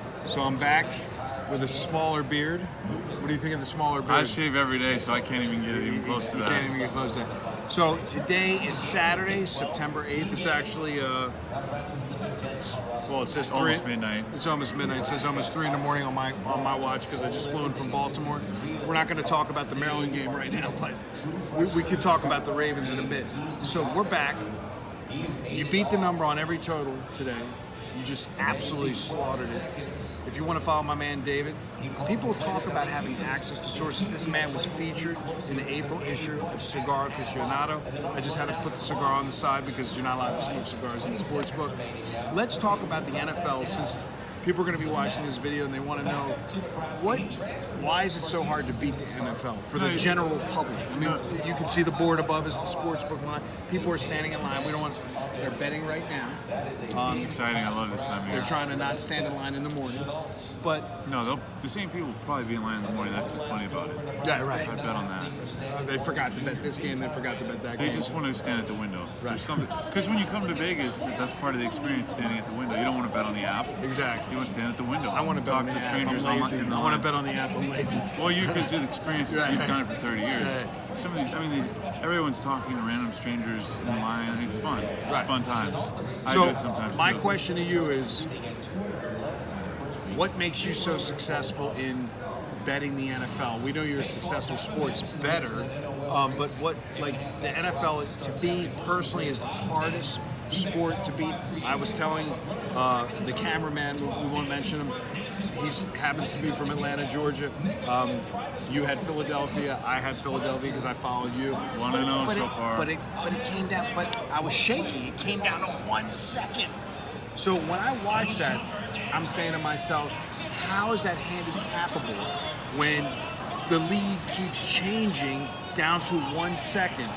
So I'm back with a smaller beard. What do you think of the smaller beard? I shave every day, so I can't even get even close to that. You can't even get close to that. So today is Saturday, September 8th. It's actually, it says 3. Almost midnight. It's almost midnight. It says almost 3 in the morning on my watch because I just flew in from Baltimore. We're not going to talk about the Maryland game right now, but we could talk about the Ravens in a bit. So we're back. You beat the number on every total today. You just absolutely slaughtered it. If you want to follow my man David, people talk about having access to sources. This man was featured in the April issue of Cigar Aficionado. I just had to put the cigar on the side because you're not allowed to smoke cigars in the sports book. Let's talk about the NFL, since people are going to be watching this video and they want to know why is it so hard to beat the NFL for the general public? I mean, you can see the board above us, the sports book line. People are standing in line. They're betting right now. It's exciting. I love this time of year. They're trying to not stand in line in the morning, but no, the same people will probably be in line in the morning. That's what's funny about it. Yeah, right. I bet on that. They forgot to bet this game. They forgot to bet that game. They just want to stand at the window. Right. Because when you come to Vegas, that's part of the experience, standing at the window. You don't want to bet on the app. Exactly. You want to stand at the window. I want to bet on the app. Strangers I'm lazy. in the I want to line. bet on the app. I'm lazy. Well, because of the experiences, Right. you've done it for 30 years. Right. Some of these, everyone's talking to random strangers in line. It's fun. It's Right. fun times. I do So it sometimes my too. question to you is, what makes you so successful in betting the NFL? We know you're a successful sports bettor, but what, like, the NFL to me personally is the hardest sport to beat. I was telling the cameraman, we won't mention him, he happens to be from Atlanta, Georgia. You had Philadelphia, I had Philadelphia because I followed you. 1-0 so far. But it came down, but I was shaky. It came down to 1 second. So when I watch that, I'm saying to myself, how is that handicapable when the lead keeps changing down to 1 second?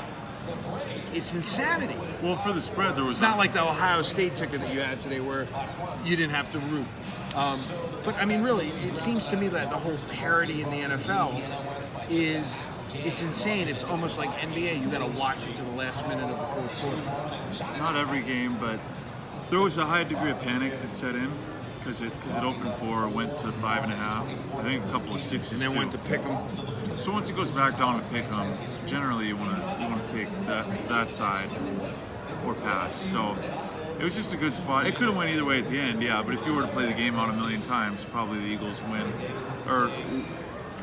It's insanity. Well, for the spread, there was It's not like the Ohio State ticket that you had today where you didn't have to root. But I mean, really, it seems to me that the whole parity in the NFL it's insane. It's almost like NBA. You got to watch it to the last minute of the fourth quarter. not every game, but there was a high degree of panic that set in because it opened 4, went to 5.5. I think a couple of 6s. And then too. went to pick them. So once it goes back down to pick 'em, generally you want to take that side or pass. So it was just a good spot. It could have went either way at the end, yeah. But if you were to play the game out a million times, probably the Eagles win, or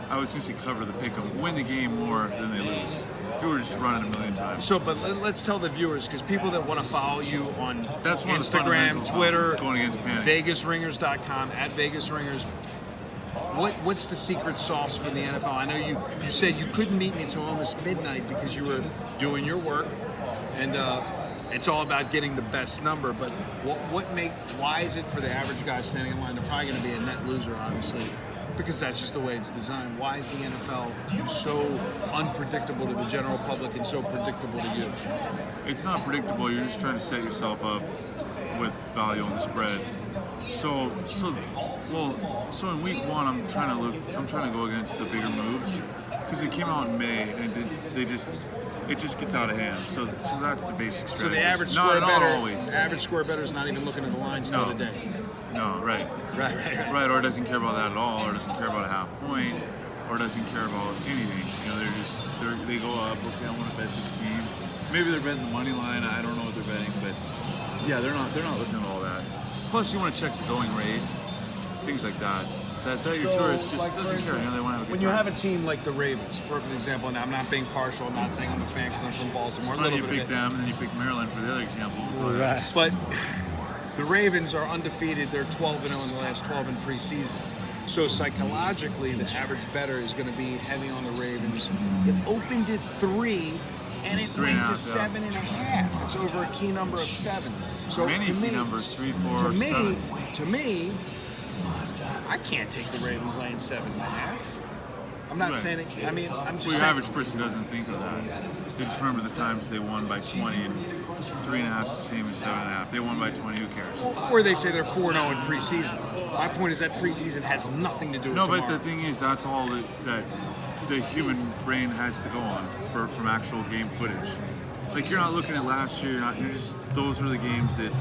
I was going to say cover the pick 'em, win the game more than they lose. If you were just running a million times. So, but let's tell the viewers, because people that want to follow you on That's one of the Instagram, fundamentals Twitter, going against panic. VegasRingers.com, @VegasRingers. What's the secret sauce for the NFL? I know you said you couldn't meet me until almost midnight because you were doing your work, and it's all about getting the best number. But why is it for the average guy standing in line? They're probably going to be a net loser, obviously, because that's just the way it's designed. Why is the NFL so unpredictable to the general public and so predictable to you? It's not predictable. You're just trying to set yourself up with value on the spread. So in week 1, I'm trying to go against the bigger moves because it came out in May and it just gets out of hand. So that's the basic strategy. So the average score bettor is not even looking at the lines till today. No, right. Right, or doesn't care about that at all, or doesn't care about a half point, or doesn't care about anything. You know, they go up. Okay, I want to bet this team. Maybe they're betting the money line. I don't know what they're betting, but yeah, they're not looking at all that. Plus, you want to check the going rate, things like that. That your tourist just doesn't care. You know, they want to have a good When time. you have a team like the Ravens, perfect example, and I'm not being partial, I'm not saying I'm a fan because I'm from Baltimore. Funny you pick them, and then you pick Maryland for the other example. But the Ravens are undefeated. They're 12-0 in the last 12 in preseason. So psychologically, the average bettor is going to be heavy on the Ravens. It opened at 3, and it went to 7.5. It's over a key number of 7. So Many to key me, numbers, 3, 4, 7. To me, I can't take the Ravens laying 7.5. I'm not Right. saying it. I mean, I'm just Well, your saying. average person doesn't think of that. They just remember the times they won by 20, and 3.5 is the same as 7.5. They won by 20. Who cares? Or they say they're 4-0 in preseason. My point is that preseason has nothing to do with No, tomorrow. but the thing is, that's all that the human brain has to go on from actual game footage. Like, you're not looking at last year. Those are the games that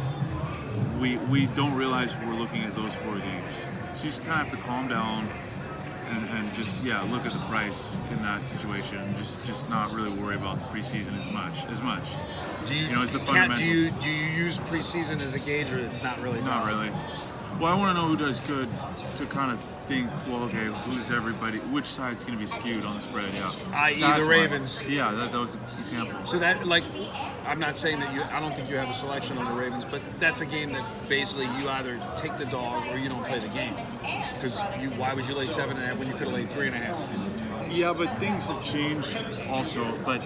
we don't realize we're looking at those 4 games. So you just kind of have to calm down and just look at the price in that situation. Just not really worry about the preseason as much. Do you, it's the do fundamentals. you use preseason as a gauge, or it's not really? Not really. Well, I want to know who does good to kind of think, well, okay, who's everybody, which side's going to be skewed on the spread, i.e. That's the Ravens. Yeah, that was the example. So that, like, I'm not saying that I don't think you have a selection on the Ravens, but that's a game that basically you either take the dog or you don't play the game. Because why would you lay 7.5 when you could have laid 3.5? Yeah, but things have changed also, but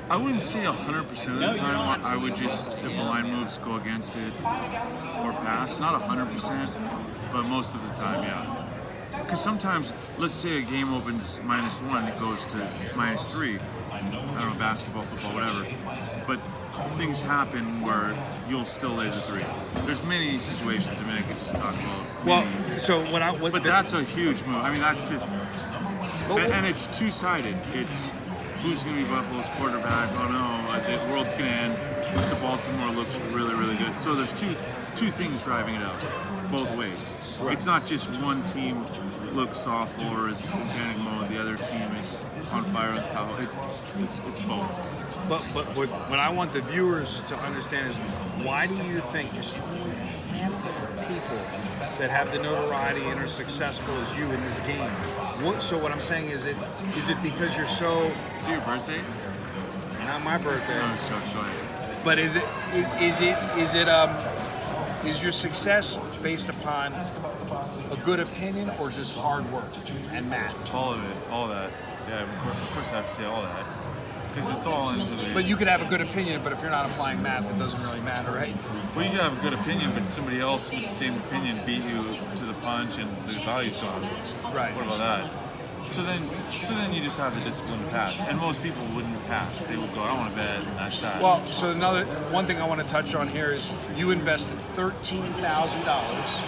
I wouldn't say 100% of the time. I would just, if the line moves, go against it or pass. Not 100%, but most of the time, yeah. Because sometimes, let's say a game opens -1, it goes to -3. I don't know, basketball, football, whatever. But things happen where you'll still lay the 3. There's many situations. I mean, I could just talk about. Well, so but that's a huge move. I mean, that's just, and it's two-sided. It's who's going to be Buffalo's quarterback. Oh no, the world's going to end. To Baltimore looks really, really good. So there's two things driving it up, both ways. Right. It's not just one team looks awful or is in panic mode. The other team is on fire and stuff. It's both. But what I want the viewers to understand is, why do you think there's only a handful of people that have the notoriety and are successful as you in this game? So what I'm saying is it because you're so... Is it your birthday? Not my birthday. No, sorry, go ahead. But is your success based upon a good opinion or just hard work and math? All of it, all of that. Yeah, of course I have to say all that. Because it's all into the... But you could have a good opinion, but if you're not applying math, it doesn't really matter, right? Well, you could have a good opinion, but somebody else with the same opinion beat you to the punch and the value's gone. Right. What about that? So then you just have the discipline to pass. And most people wouldn't pass. They would go, I don't want to bet, and that's that. Well, so one thing I want to touch on here is you invested $13,000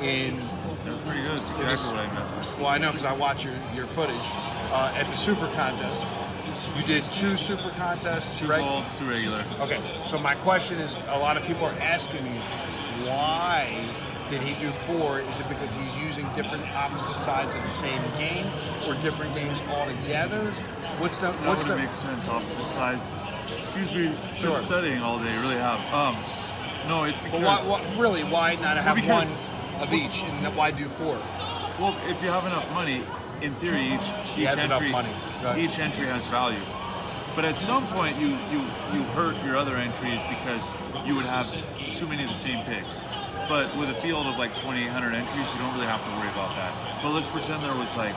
in... That was pretty good. That's exactly what I invested. Well, I know because I watch your footage at the Super Contest. You did 2 Super Contests, 2 right? golds, 2 regular. Okay, so my question is, a lot of people are asking me, why did he do 4? Is it because he's using different opposite sides of the same game, or different games altogether? That makes sense. Opposite sides. Excuse me. Sure. Been studying all day. Really have. No, it's because. But why not have one of each, and why do 4? Well, if you have enough money, in theory, each entry has value. But at some point, you hurt your other entries because you would have too many of the same picks. But with a field of like 2,800 entries, you don't really have to worry about that. But let's pretend there was, like,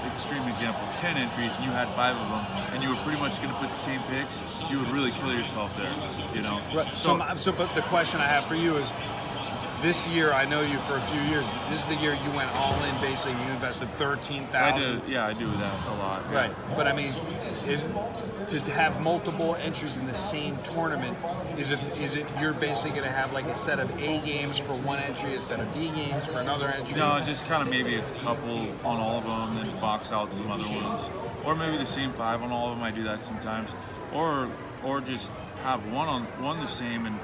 extreme example, 10 entries, and you had 5 of them, and you were pretty much going to put the same picks. You would really kill yourself there, you know. Right. So, but the question I have for you is, this year, I know you for a few years. This is the year you went all in. Basically, you invested $13,000. I do that a lot. Yeah. Right, but I mean, is to have multiple entries in the same tournament? Is it you're basically going to have like a set of A games for one entry, a set of B games for another entry? No, just kind of maybe a couple on all of them, then box out some other ones, or maybe the same 5 on all of them. I do that sometimes, or just have one the same and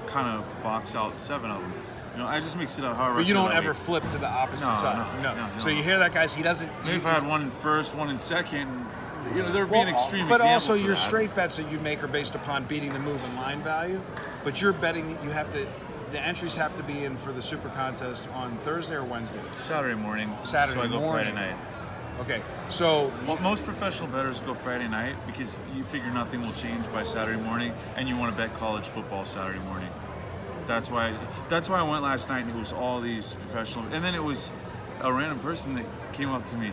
kind of box out 7 of them. You know, I just mix it up however. But you don't ever flip to the opposite side. No. So you hear that, guys? He doesn't. Maybe if I had one in first, one in second, you know, there'd be an extreme But example also, for your that. straight bets that you make are based upon beating the move and line value. But you're betting you have to. The entries have to be in for the Super Contest on Thursday or Wednesday. Saturday morning. Saturday so I go morning. Friday night. Okay, so Most professional bettors go Friday night because you figure nothing will change by Saturday morning, and you want to bet college football Saturday morning. That's why I went last night, and it was all these professional. And then it was a random person that came up to me.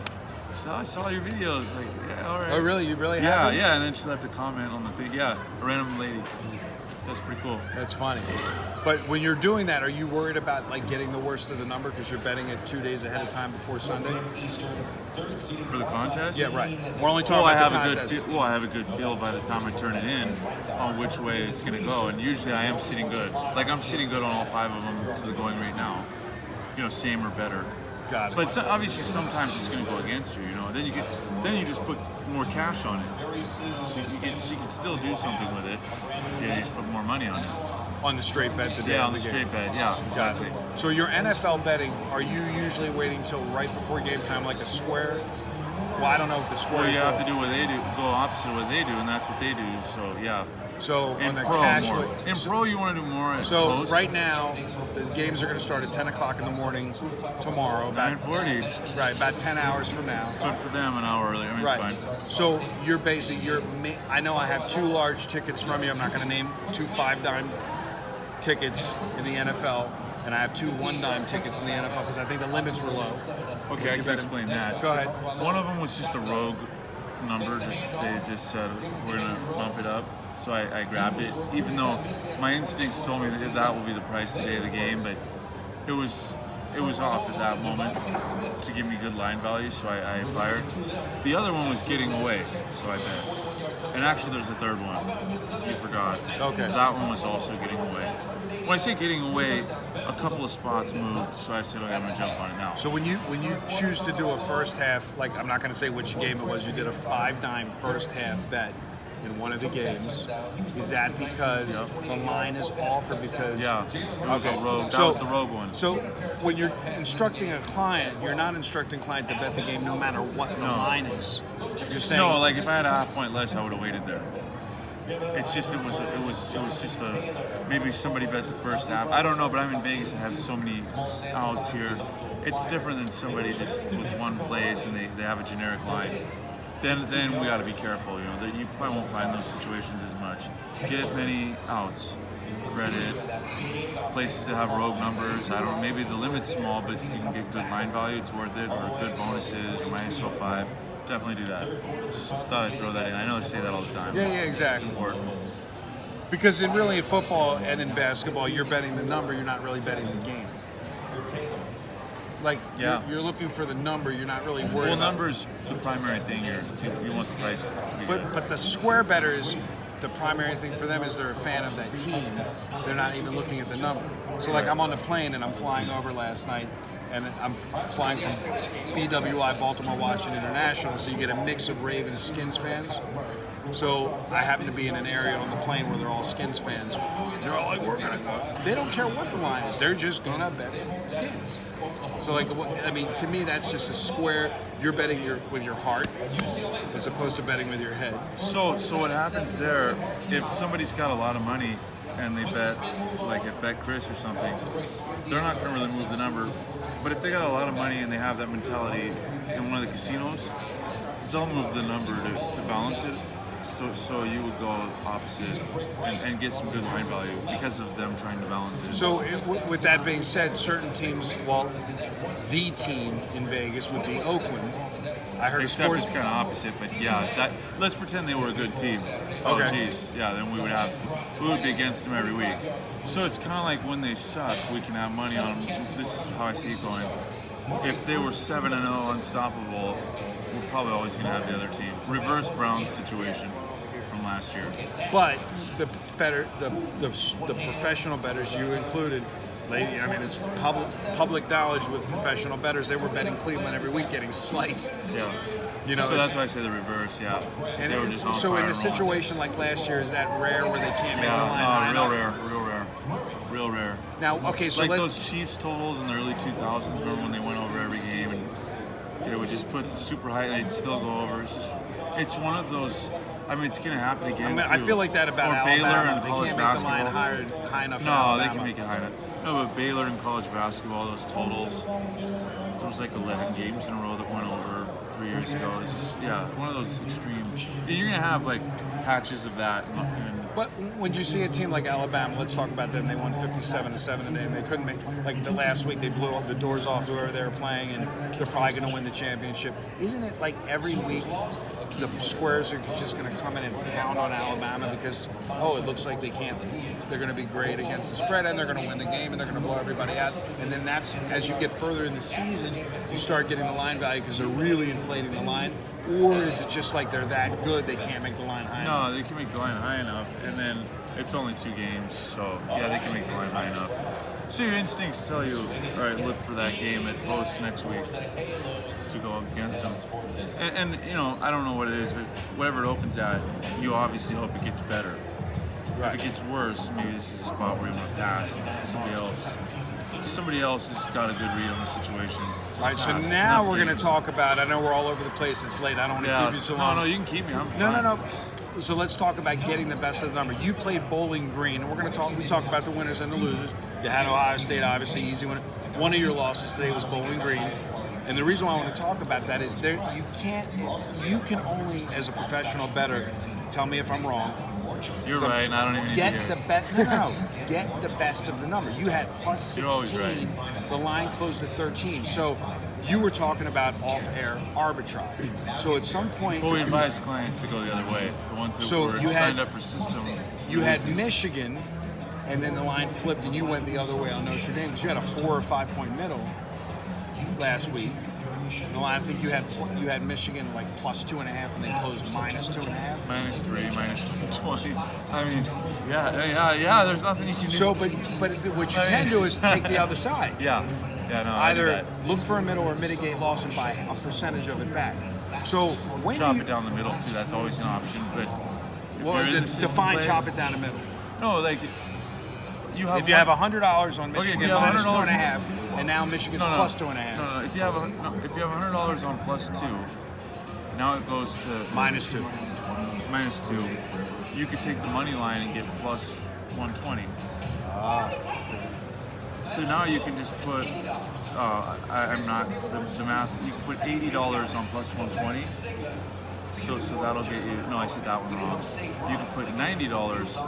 So I saw your videos. Like, yeah, all right. Oh, really? You really have? Yeah. And then she left a comment on the thing. Yeah, a random lady. That's pretty cool. That's funny. But when you're doing that, are you worried about like getting the worst of the number because you're betting it 2 days ahead of time before Sunday? For the contest? Yeah, right. We're only talking about the contest. I have a good feel by the time I turn it in on which way it's going to go. And usually I am sitting good. Like I'm sitting good on all 5 of them to the going right now. You know, same or better. Got it. But obviously sometimes it's going to go against you. You know, then you just put more cash on it. So you can still do something with it. Yeah, you just put more money on it. On the straight bet the day Yeah, of on the game. straight bet. Yeah, exactly. So your NFL betting, are you usually waiting till right before game time, like a square? Well, I don't know if the square Well, is you have to do what they do, go opposite of what they do, and that's what they do. So yeah. So In on the pro casual. more. In pro, you want to do more. At So close. right now, the games are going to start at 10 o'clock in the morning tomorrow. About, 9:40. right, about 10 hours from now. Good for them an hour earlier. I mean, Right. it's fine. So you're basically I know I have 2 large tickets from you. I'm not going to name 2 5-dime tickets in the NFL, and I have 2 1-dime tickets in the NFL because I think the limits were low. Okay, I You can better- explain that. Go ahead. One of them was just a rogue number. They just said we're gonna bump it up, so I grabbed it. Even though my instincts told me that will be the price the day of the game, but it was off at that moment to give me good line value, so I fired. The other one was getting away, so I bet. And actually, there's a third one. You forgot. Okay. That one was also getting away. When I say getting away, a couple of spots moved, so I said, okay, I'm gonna jump on it now. So when you choose to do a first half, like I'm not going to say which game it was, you did a 5-dime first half bet in one of the games. Is that because the line is off, or because? Yeah, it was Okay. a rogue. That So- was the rogue one. So when you're instructing a client, you're not instructing client to bet the game no matter what the No. line is. You're saying No, like if I had a half point less, I would have waited there. It's just it was just maybe somebody bet the first half. I don't know, but I'm in Vegas. I have so many outs here. It's different than somebody just with one place and they have a generic line. Then we got to be careful. You know, that you probably won't find those situations as much. Get many outs, credit, places that have rogue numbers. I don't know, maybe the limit's small, but you can get good line value. It's worth it, or good bonuses, or minus 05. Definitely do that. Just thought I'd throw that in. I know I say that all the time. Yeah, exactly. It's important. Because in football and in basketball, you're betting the number. You're not really betting the game. Like Yeah. you're looking for the number. You're not really worried. Well, about numbers the primary thing here. You want the price to be good. But the square bettors, the primary thing for them is they're a fan of that team. They're not even looking at the number. So like I'm on the plane and I'm flying over last night, and I'm flying from BWI, Baltimore Washington International. So you get a mix of Ravens Skins fans. So I happen to be in an area on the plane where they're all Skins fans. They're all like, we're gonna go. They don't care what the line is. They're just gonna bet Skins. So like, I mean, to me, that's just a square. You're betting with your heart as opposed to betting with your head. So what happens there, if somebody's got a lot of money and they bet, like at Bet Chris or something, they're not going to really move the number. But if they got a lot of money and they have that mentality in one of the casinos, they'll move the number to balance it. So you would go opposite and get some good line value because of them trying to balance it. So with that being said, certain teams, well, the team in Vegas would be Oakland. I heard Except sports. it's kind of opposite, but yeah, let's pretend they were a good team. Oh, Okay. geez, yeah, then we would be against them every week. So it's kind of like when they suck, we can have money on them. This is how I see it going. If they were 7-0 unstoppable, we're probably always going to have the other team. Reverse Browns situation from last year. But the professional bettors, you included, lady. I mean, it's public knowledge with professional bettors. They were betting Cleveland every week, getting sliced. Yeah. You know, So that's why I say the reverse, yeah. And They were just on so fire in a and rolling. situation like last year, is that rare where they can't make the line? Yeah, high no, enough? real rare. Now, okay, so Like let's. those Chiefs totals in the early 2000s, remember when they went over every game and they would just put the super high, they'd still go over. It's one of those, I mean, it's going to happen again, I mean, too. I feel like that about or Alabama. Baylor in They college can't make basketball. the line high enough. for No, Alabama. they can make it high enough. No, but Baylor in college basketball, those totals, there was like 11 games in a row that went over 3 years ago. It's just, yeah, one of those extreme. You're going to have like patches of that. But when you see a team like Alabama, let's talk about them. They won 57-7 today, and they couldn't make. Like the last week, they blew up the doors off whoever they were playing, and they're probably going to win the championship. Isn't it like every week the squares are just going to come in and pound on Alabama because it looks like they're going to be great against the spread, and they're going to win the game, and they're going to blow everybody out. And then that's as you get further in the season, you start getting the line value because they're really inflating the line. Or is it just like they're that good they can't make the line high enough? No, they can make the line high enough, and then it's only 2 games, so yeah, they can make the line high enough. So your instincts tell you, all right, look for that game at post next week to go up against them. And you know, I don't know what it is, but whatever it opens at, you obviously hope it gets better. If it gets worse, maybe this is a spot where you want to pass. Somebody else has got a good read on the situation. Just All right, so pass. now Enough we're going to games. talk about, I know we're all over the place, it's late, I don't want to keep you too long. No, you can keep me. I'm No, fine. no. So let's talk about getting the best of the number. You played Bowling Green, and we talk about the winners and the losers. You had Ohio State, obviously, easy winner. One of your losses today was Bowling Green. And the reason why I want to talk about that is you can only, as a professional bettor, tell me if I'm wrong. You're right, and I don't even need Get to hear the it. best. No, get the best of the number. You had plus You're always 16. right. The line closed at 13. So you were talking about off-air arbitrage. So at some point, Well, we advise clients to go the other way. The ones that So were you had- signed up for system. you had Michigan, and then the line flipped, and you went the other way on Notre Dame because you had a 4 or 5 point middle last week. The line, I think you had Michigan like plus 2.5, and then closed minus 2.5. -3, -20. I mean, yeah. There's nothing you can do. So, but what you can do is take the other side. yeah, no. I do Either that. look for a middle or mitigate loss and buy a percentage of it back. So when Chop you it down the middle too. That's always an option. But well, if you're in the system define plays- chop it down the middle. No, like you have. If you have $100 on Michigan if you have minus $100 2.5, and now Michigan's plus 2.5, No. If you have $100 on +2, now it goes to minus 2. -2. You could take the money line and get plus 120. So now you can just put. I'm not the math. You can put $80 on plus 120. So that'll get you. No, I said that one wrong. You can put $90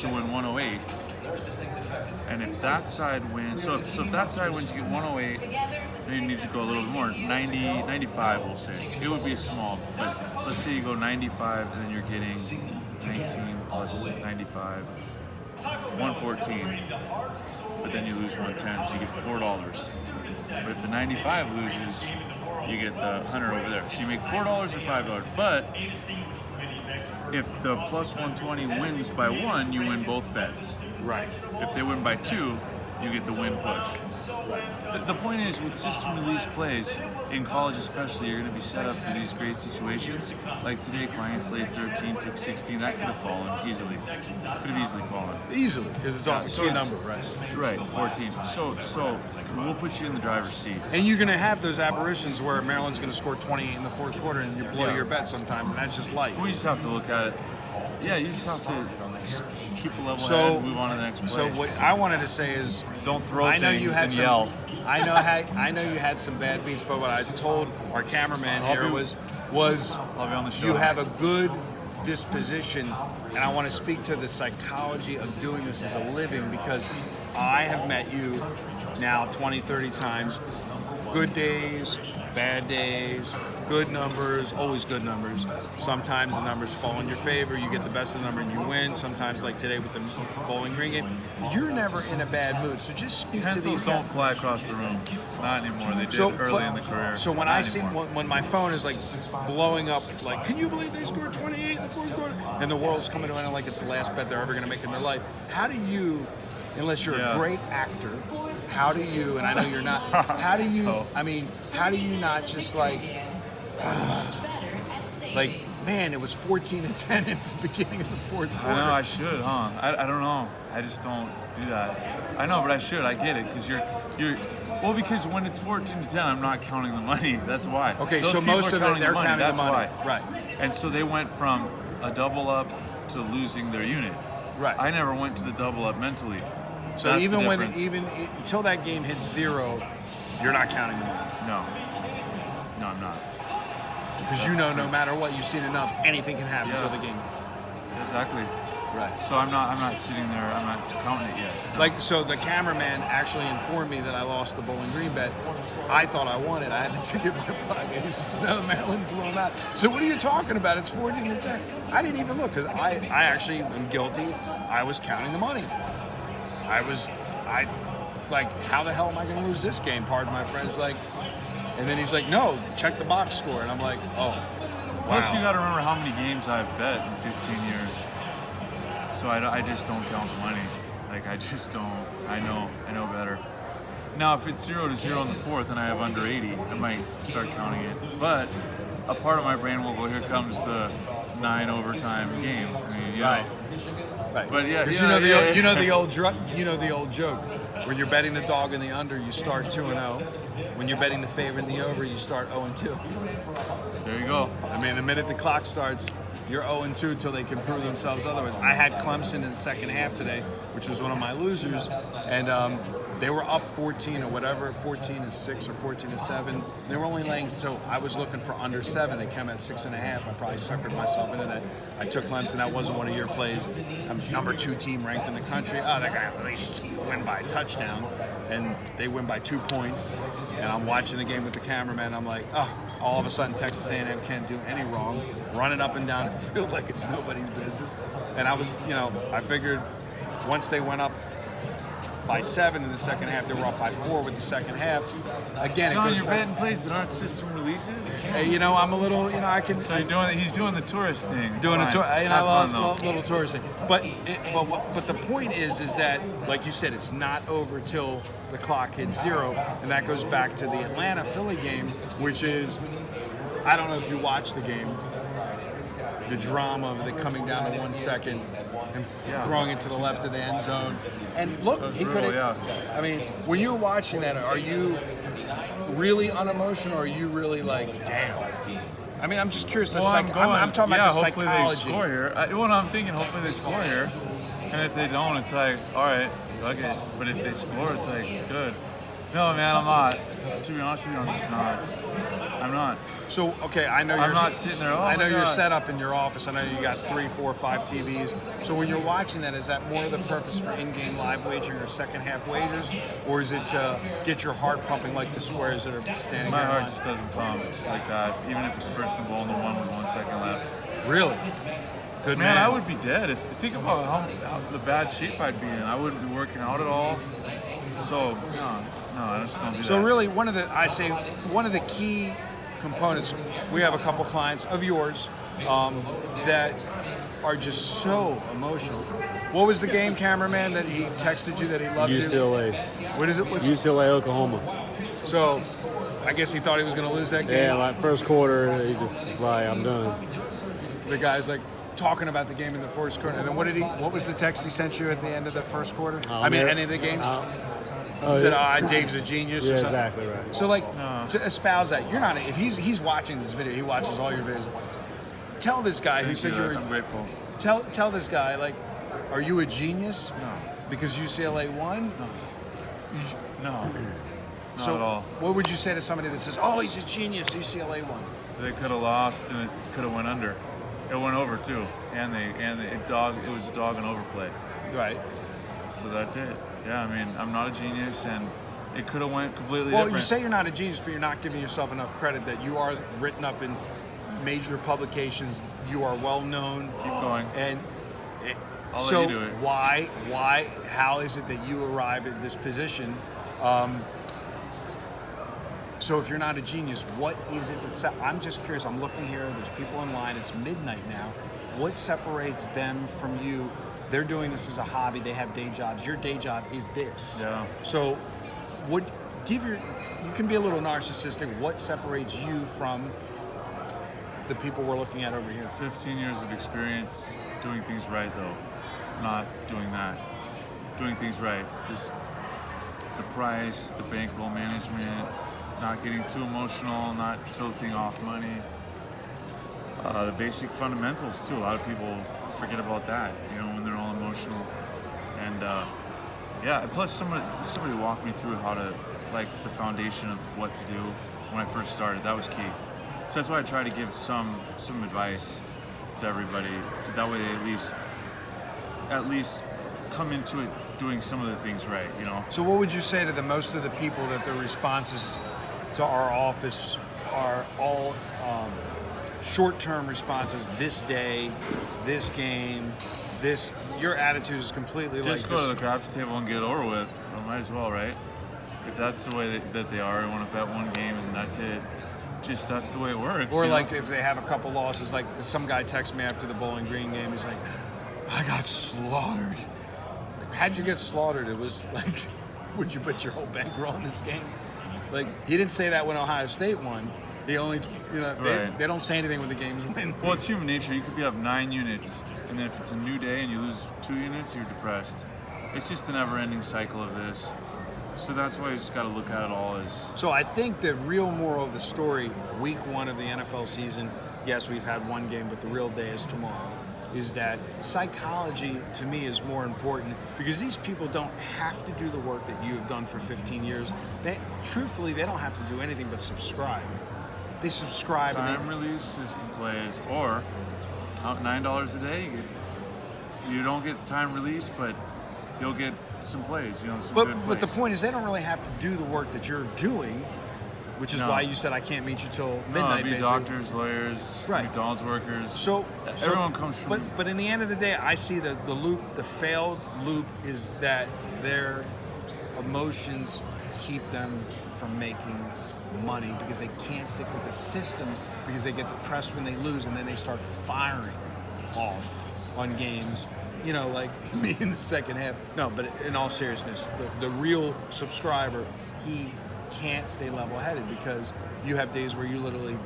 to win 108. And if that side wins, so if that side wins, you get 108. Then you need to go a little bit more. 90, 95, we'll say. It would be a small, but let's say you go 95, and then you're getting 19 plus 95, 114. But then you lose 110, so you get $4. But if the 95 loses, you get the 100 over there. So you make $4 or $5. But if the plus 120 wins by 1, you win both bets. Right. If they win by 2, you get the win push. The point is, with system release plays, in college especially, you're going to be set up for these great situations. Like today, clients laid 13, took 16. That could have fallen easily. Could have easily fallen. Easily, because it's off a so key it's- number, right? Right, 14. So we'll put you in the driver's seat. And you're going to have those aberrations where Maryland's going to score 28 in the fourth quarter, and you blow Yeah. your bet sometimes, and that's just life. We just have to look at it. Yeah, you just have to just keep a level So- head and move on to the next play. So what I wanted to say is, Don't throw I know things you had and some. yell. I know you had some bad beats, but what I told our cameraman I'll here be- was I'll be on the show. you have a good disposition, and I want to speak to the psychology of doing this as a living because I have met you now 20, 30 times. Good days, bad days, good numbers, always good numbers. Sometimes the numbers fall in your favor, you get the best of the number and you win. Sometimes, like today with the Bowling Green game, you're never in a bad mood. So just speak to Pencils these don't guys. fly across the room. Not anymore. They did early in the career. So when Not I see anymore. when my phone is like blowing up, like, can you believe they scored 28 in the fourth quarter? And the world's coming to an end like it's the last bet they're ever going to make in their life. How do you, unless you're Yeah. a great actor, how do you? And I know you're not. How do you? So- I mean, how do you not just like, man, it was 14-10 at the beginning of the fourth I quarter. know I should, huh? I don't know. I just don't do that. I know, but I should. I get it because you're. Well, because when it's 14-10, I'm not counting the money. That's why. Okay, Those so people most are of it, counting they're the money. counting That's the money. why. Right. And so they went from a double up to losing their unit. Right. I never went to the double up mentally. So That's even the when difference. until that game hits 0, you're not counting the money. No, I'm not. Because you know, no matter what, you've seen enough, anything can happen Yeah. until the game. Exactly. Right. So I'm not sitting there. I'm not counting it yet. No. Like, so the cameraman actually informed me that I lost the Bowling Green bet. I thought I won it. I had the ticket in my pocket. He says, no, Maryland blew him out. So what are you talking about? It's 14-10. I didn't even look because I actually am guilty. I was counting the money. Like, how the hell am I going to lose this game? Pardon my French. Like, and then he's like, no, check the box score. And I'm like, oh, Plus, you wow. got to remember how many games I've bet in 15 years. So I just don't count the money. Like, I just don't. I know better. Now, if it's 0-0 in the fourth and I have under 80, I might start counting it. But a part of my brain will go, here comes the 9 overtime game. I mean, Right. Right. But yeah, because yeah, you know the old joke. When you're betting the dog in the under, you start 2-0. When you're betting the favorite in the over, you start 0-2. There you go. I mean, the minute the clock starts, you're 0-2 until they can prove themselves otherwise. I had Clemson in the second half today, which was one of my losers, and they were up 14 or whatever, 14-6 or 14-7. They were only laying, so I was looking for under 7. They came at 6.5. I probably suckered myself into that. I took Clemson. That wasn't one of your plays. I'm number 2 team ranked in the country. Oh, that guy at least win by a touchdown, and they win by 2 points. And I'm watching the game with the cameraman. I'm like, oh, all of a sudden Texas A&M can't do any wrong, running up and down the field like it's nobody's business. And I was, I figured once they went up by 7 in the second half, they were up by 4 with the second half. Again, John, it goes you're betting plays that aren't system releases? Hey, I'm a little, I can. So he's doing the tourist thing. It's Doing a fine. tour, Have fun, though. little tourist thing. But the point is that, like you said, it's not over till the clock hits 0, and that goes back to the Atlanta-Philly game, which is, I don't know if you watched the game, the drama of it coming down to 1 second and throwing it to the left of the end zone. And look, he could have. I mean, when you're watching that, are you really unemotional, or are you really like, damn? I mean, I'm just curious. I'm talking about the hopefully psychology. they score here. I'm thinking, hopefully they score here. And if they don't, it's like, all right, okay. But if they score, it's like, good. No, man, I'm not. To be honest with you, I'm just not. I'm not. So, okay, I know I'm not sitting there. Oh I know my you're God. set up in your office. I know you got 3, 4, 5 TVs. So when you're watching that, is that more of the purpose for in-game live wagering or second half wagers, or is it to get your heart pumping like the squares that are standing My there? heart just doesn't pump like that, even if it's first and goal and the 1 with 1 second left. Really? Good Man, I would be dead. Think about how the bad shape I'd be in. I wouldn't be working out at all. So, no, I just don't do that. So really, one of the key components, we have a couple clients of yours that are just so emotional. What was the game, cameraman, that he texted you that he loved UCLA. you? What is it? UCLA, Oklahoma. So, I guess he thought he was going to lose that game. Yeah, like first quarter, he just was like, I'm done. The guy's like talking about the game in the first quarter. And then what was the text he sent you at the end of the first quarter? End of the game? He said, Dave's a genius Yeah, or something. exactly right. So, like, to espouse that, you're not, if he's watching this video, he watches all your videos. Tell this guy who said you were, I'm grateful. tell this guy, like, are you a genius? No. Because UCLA won? No. Not So, at all. what would you say to somebody that says, oh, he's a genius, UCLA won? They could have lost and it could have went under. It went over too, and it was a dog and overplay. Right. So that's it. Yeah, I mean, I'm not a genius, and it could have went completely Well, different. you say you're not a genius, but you're not giving yourself enough credit that you are written up in major publications. You are well known. Keep going. And I'll so let you do it. why, how is it that you arrive at this position? So if you're not a genius, what is it that's, I'm just curious, I'm looking here, there's people in line, it's midnight now. What separates them from you? They're doing this as a hobby, they have day jobs. Your day job is this. Yeah. So you can be a little narcissistic. What separates you from the people we're looking at over here? 15 years of experience doing things right, though. Not doing that. Doing things right. Just the price, the bankroll management, not getting too emotional, not tilting off money. The basic fundamentals, too. A lot of people forget about that, when they're all emotional. And, plus somebody walked me through how to, the foundation of what to do when I first started. That was key. So that's why I try to give some advice to everybody. That way they at least come into it doing some of the things right, So what would you say to most of the people that their responses to our office are all short-term responses? This day, this game, this. Your attitude is completely just go to the craps table and get it over with. Well, might as well, right? If that's the way that they are, I want to bet one game and that's it. Just that's the way it works. Or if they have a couple losses, like some guy texted me after the Bowling Green game. He's like, "I got slaughtered." How'd you get slaughtered? It was like would you put your whole bankroll in this game? Like, he didn't say that when Ohio State won. They only, Right. they don't say anything when the games win. Well, it's human nature. You could be up 9 units, and then if it's a new day and you lose 2 units, you're depressed. It's just the never-ending cycle of this. So that's why you just got to look at it all as. So I think the real moral of the story, week 1 of the NFL season, yes, we've had one game, but the real day is tomorrow, is that psychology to me is more important because these people don't have to do the work that you have done for 15 years. Truthfully, they don't have to do anything but subscribe. They subscribe. Time release system plays, or out $9 a day, you don't get time release, but you'll get some plays, some good plays. But the point is, they don't really have to do the work that you're doing, which is why you said I can't meet you till midnight. Be basically. doctors, lawyers, Right. McDonald's workers. So everyone comes from. But in the end of the day, I see the loop. The failed loop is that their emotions keep them from making money because they can't stick with the system because they get depressed when they lose and then they start firing off on games. Like me in the second half. No, but in all seriousness, the real subscriber, he can't stay level-headed because you have days where you literally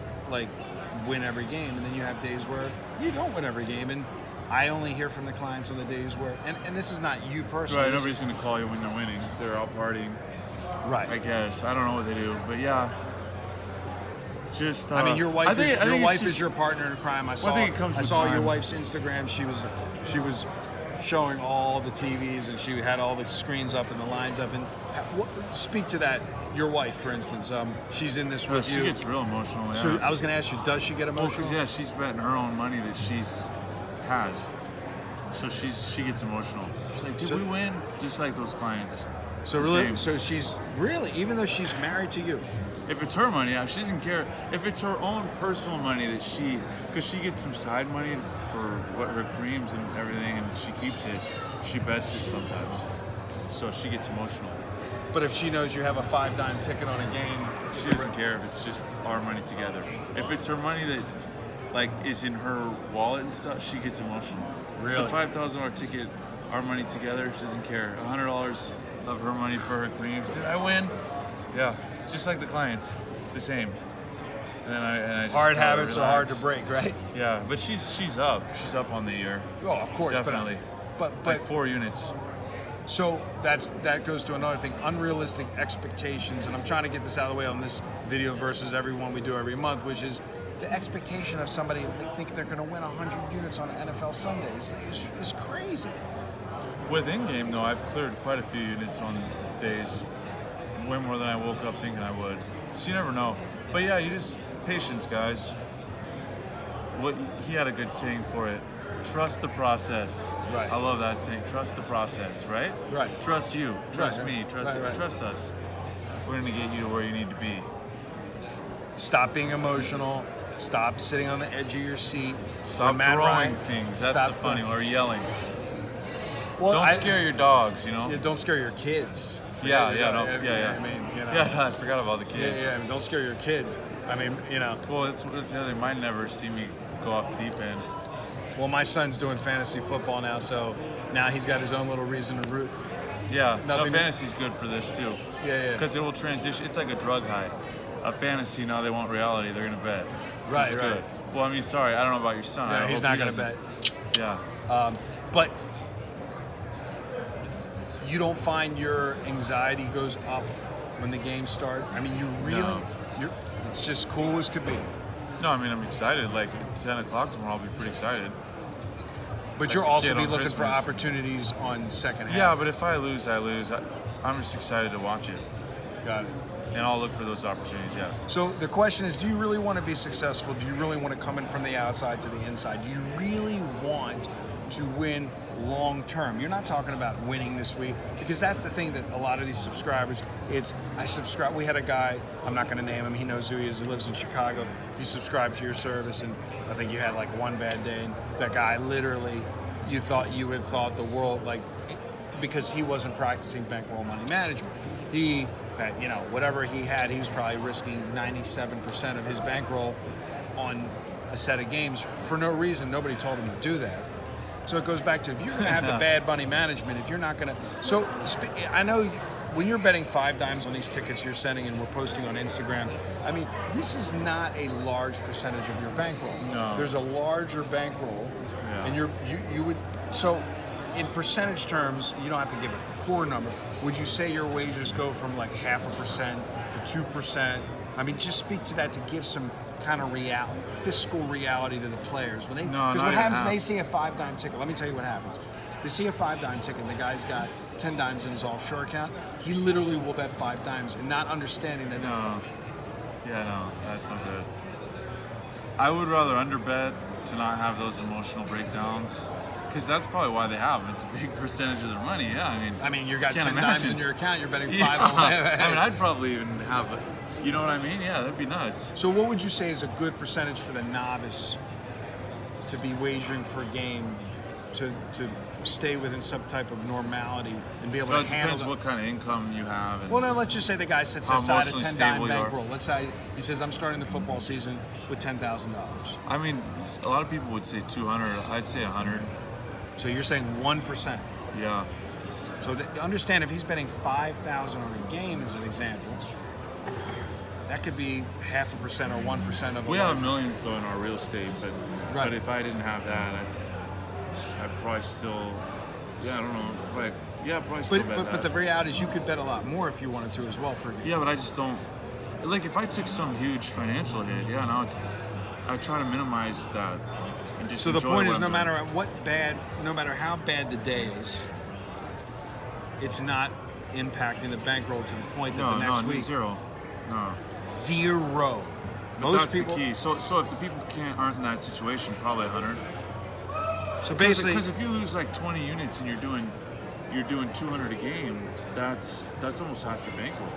win every game, and then you have days where you don't win every game. And I only hear from the clients on the days where, and this is not you personally. Right, nobody's going to call you when they're winning. They're out partying. Right. I guess. I don't know what they do, but yeah. Just. I mean, your wife. Your wife is just, your partner in crime. I saw. I think it comes I with saw time. your wife's Instagram. She was showing all the TVs and she had all the screens up and the lines up. And speak to that. Your wife, for instance, she's in this with she you. She gets real emotional. Yeah. So I was going to ask you, does she get emotional? Well, because she's betting her own money that has. So she gets emotional. She's like, did we win? Just like those clients. So really, so she's really, even though she's married to you. If it's her money, she doesn't care. If it's her own personal money that because she gets some side money for what her creams and everything, and she keeps it. She bets it sometimes, so she gets emotional. But if she knows you have a $5 ticket on a game, she doesn't care if it's just our money together. If it's her money that is in her wallet and stuff, she gets emotional. Really? The $5,000 ticket, our money together, she doesn't care. $100 of her money for her creams. Did I win? Yeah, just like the clients, the same. And I just hard habits relax. are hard to break, right? Yeah, but she's up on the year. Oh, of course, definitely. But like 4 units. So that goes to another thing: unrealistic expectations. And I'm trying to get this out of the way on this video versus every one we do every month, which is the expectation of somebody think they're going to win 100 units on NFL Sundays is crazy. With in-game, though, I've cleared quite a few units on days, way more than I woke up thinking I would. So you never know. But yeah, patience, guys. He had a good saying for it. Trust the process. Right. I love that saying. Trust the process, right? Right. Trust you. Trust Right. me. Trust us. We're going to get you to where you need to be. Stop being emotional. Stop sitting on the edge of your seat. Stop throwing things. That's the funny one. Or yelling. Well, don't scare your dogs, Yeah, don't scare your kids. Yeah. I mean, Yeah, I forgot about the kids. Yeah, I mean, don't scare your kids. I mean, Well, that's the other thing. Might never see me go off the deep end. Well, my son's doing fantasy football now, so now he's got his own little reason to root. Yeah, fantasy's good for this too. Yeah. Because it will transition. It's like a drug high. A fantasy, now they want reality. They're gonna bet. Right. Good. Well, I mean, sorry, I don't know about your son. Yeah, he's not gonna bet. Yeah. But you don't find your anxiety goes up when the game starts? I mean, it's just cool as could be. No, I mean, I'm excited. Like at 10 o'clock tomorrow, I'll be pretty excited. But you'll also be looking for opportunities on second half. Yeah, but if I lose, I lose. I'm just excited to watch it. Got it. And I'll look for those opportunities, yeah. So the question is, do you really want to be successful? Do you really want to come in from the outside to the inside? Do you really want to win long term? You're not talking about winning this week, because that's the thing that a lot of these subscribers, I subscribe. We had a guy, I'm not going to name him, he knows who he is, he lives in Chicago. He subscribed to your service, and I think you had like one bad day, and that guy literally, you had thought the world, like, because he wasn't practicing bankroll money management. He, whatever he had, he was probably risking 97% of his bankroll on a set of games for no reason. Nobody told him to do that. So it goes back to, if you're going to have the bad money management, if you're not going to... So I know when you're betting 5 dimes on these tickets you're sending and we're posting on Instagram, I mean, this is not a large percentage of your bankroll. No. There's a larger bankroll, Yeah. and you would so. In percentage terms, you don't have to give a core number. Would you say your wagers go from like 0.5% to 2%? I mean, just speak to that to give some kind of fiscal reality to the players. When because what happens when they see a 5 dime ticket? Let me tell you what happens. They see a 5 dime ticket, and the guy's got 10 dimes in his offshore account. He literally will bet 5 dimes and not understanding that. No. Yeah, no, that's not good. I would rather underbet to not have those emotional breakdowns. Because that's probably why they have them. It's a big percentage of their money. Yeah, I mean, you got 10 can't dimes imagine. in your account. You're betting 5 Yeah. on that. I mean, I'd probably even have, you know what I mean? Yeah, that'd be nuts. So what would you say is a good percentage for the novice to be wagering per game to stay within some type of normality and be able Well, to it handle depends the... what kind of income you have. And Well, now let's just say the guy sets how aside a emotionally 10 dime stable you are. bankroll. Let's say he says, I'm starting the football season with $10,000. I mean, a lot of people would say 200. I'd say 100. So you're saying 1%. Yeah. So understand if he's betting 5,000 on a game as an example, that could be 0.5% or 1% of a We have large- millions though in our real estate, Right. but if I didn't have that, I'd probably still, I don't know, probably still bet But that. the reality is you could bet a lot more if you wanted to as well per game. Yeah, but I just don't. Like, if I took some huge financial hit, I try to minimize that. And just So the enjoy point what is, I'm doing. no matter how bad the day is, it's not impacting the bankroll to the point that the next week zero. No. zero. But Most that's people. the key. So if the people aren't in that situation, probably 100. So basically, Because if you lose like 20 units and you're doing 200 a game, that's almost half your bankroll,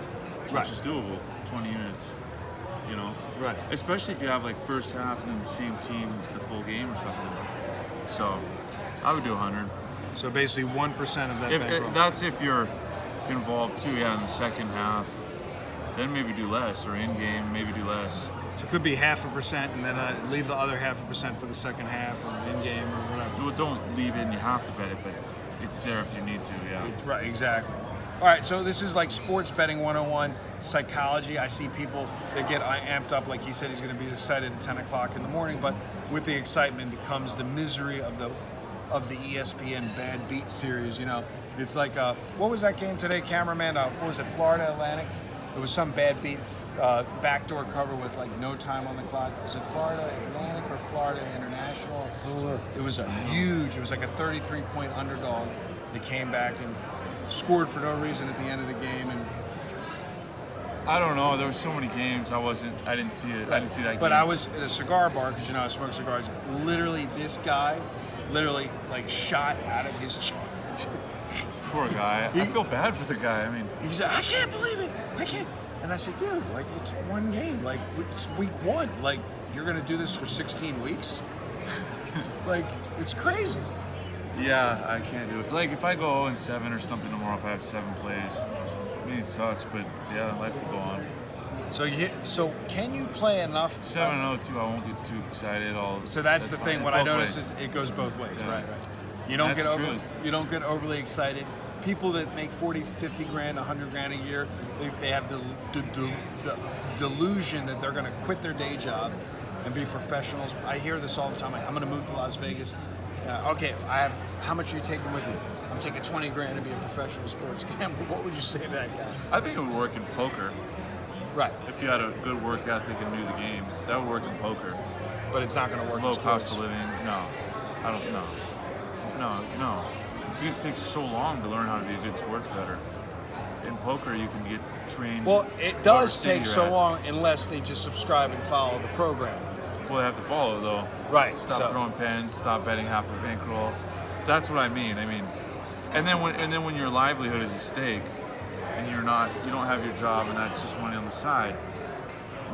Right. which is doable. 20 units, you know. Right. Especially if you have like first half and then the same team the full game or something. So I would do 100. so basically 1% of that bankroll. That's if you're involved too. Yeah, in the second half, then maybe do less, or in game maybe do less. So it could be 0.5%, and then leave the other 0.5% for the second half or in game or whatever. Well, don't leave it and you have to bet it, but it's there if you need to. Yeah. Right, exactly. All right, so this is like sports betting 101, psychology. I see people that get amped up, like he said he's going to be excited at 10 o'clock in the morning, but with the excitement becomes the misery of the ESPN Bad Beat series, you know. It's like, what was that game today, cameraman? What was it, Florida Atlantic? It was some Bad Beat backdoor cover with like no time on the clock. Was it Florida Atlantic or Florida International? It was it was like a 33-point underdog. They came back and scored for no reason at the end of the game, and I don't know. There were so many games. I didn't see it. I didn't see that game. but I was at a cigar bar because you know I smoke cigars. Literally, this guy, like shot out of his chart. Poor guy. I feel bad for the guy. I mean, He's like, I can't believe it. I can't. And I said, dude, like it's one game. Like it's week 1. Like you're gonna do this for 16 weeks. Like it's crazy. yeah, I can't do it. Like if I go 0-7 or something tomorrow, if I have 7 plays, I mean it sucks, but yeah, life will go on. So can you play enough? 7-0 too. I won't get too excited. So that's the thing. fine. What I Both notice ways. is it goes both ways. Yeah. Right. You don't That's get the truth. you don't get overly excited. People that make 40, 50 grand, 100 grand a year, they have the delusion that they're going to quit their day job and be professionals. I hear this all the time. I'm going to move to Las Vegas. Okay, how much are you taking with you? I'm taking 20 grand to be a professional sports gambler. What would you say to that guy? I think it would work in poker. Right, If you had a good work ethic and knew the game, that would work in poker. but it's not going to work Low in cost sports. of living. No, I don't know. No. It just takes so long to learn how to be a good sports bettor. In poker, you can get trained. Well, it whatever does city take you're so at. long unless they just subscribe and follow the program. Well, they have to follow though. Right. Stop throwing pens. Stop betting half their bankroll. That's what I mean. And then when your livelihood is at stake, and you don't have your job, and that's just money on the side.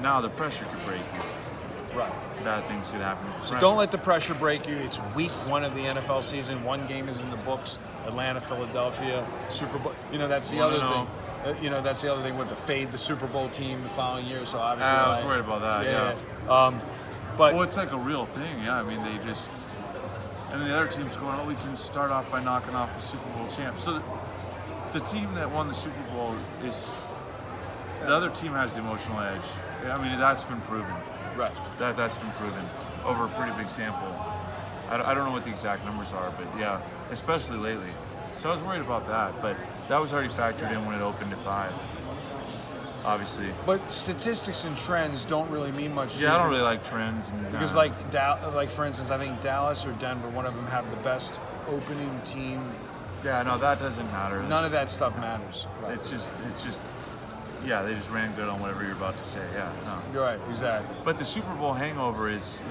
Now the pressure could break you. Right. Bad things could happen with the So pressure. don't let the pressure break you. It's week 1 of the NFL season. 1 game is in the books. Atlanta, Philadelphia, Super Bowl. You know, that's the other 1-0. thing. That's the other thing with the fade the Super Bowl team the following year. So obviously, I was worried about that. Yeah. But Well, it's like a real thing. Yeah. I mean, they just. And then the other team's going, oh, we can start off by knocking off the Super Bowl champ. So the team that won the Super Bowl is the other team has the emotional edge. I mean, that's been proven. Right. That's been proven over a pretty big sample. I don't know what the exact numbers are, but yeah, especially lately. So I was worried about that, but that was already factored in when it opened at 5. Obviously. But statistics and trends don't really mean much. Yeah, I don't really like trends. And, because like for instance, I think Dallas or Denver, one of them have the best opening team. Yeah, no, that doesn't matter. None of that stuff matters. Right. It's just, yeah, they just ran good on whatever you're about to say. Yeah, no. You're right, exactly. But the Super Bowl hangover is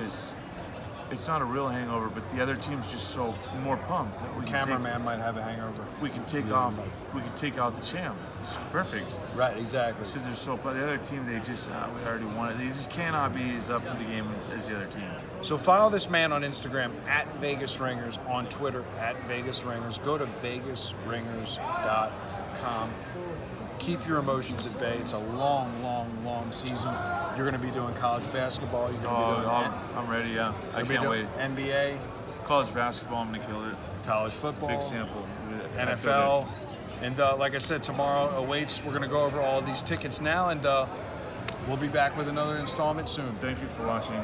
it's not a real hangover, but the other team's just so more pumped that we can Cameraman might have a hangover. we can take off, we can take out the champ. It's perfect. Right, exactly. Because they're so pumped. The other team, they just we already won it. They just cannot be as up for the game as the other team. So follow this man on Instagram at Vegas Ringers, on Twitter at Vegas Ringers. Go to vegasringers.com. Keep your emotions at bay. It's a long, long, long season. You're going to be doing college basketball. You're going to be doing I'm ready. Yeah, I can't wait. NBA, College basketball, I'm gonna kill it. college football, Big sample. NFL, and like I said, tomorrow awaits. We're going to go over all these tickets now, and we'll be back with another installment soon. Thank you for watching.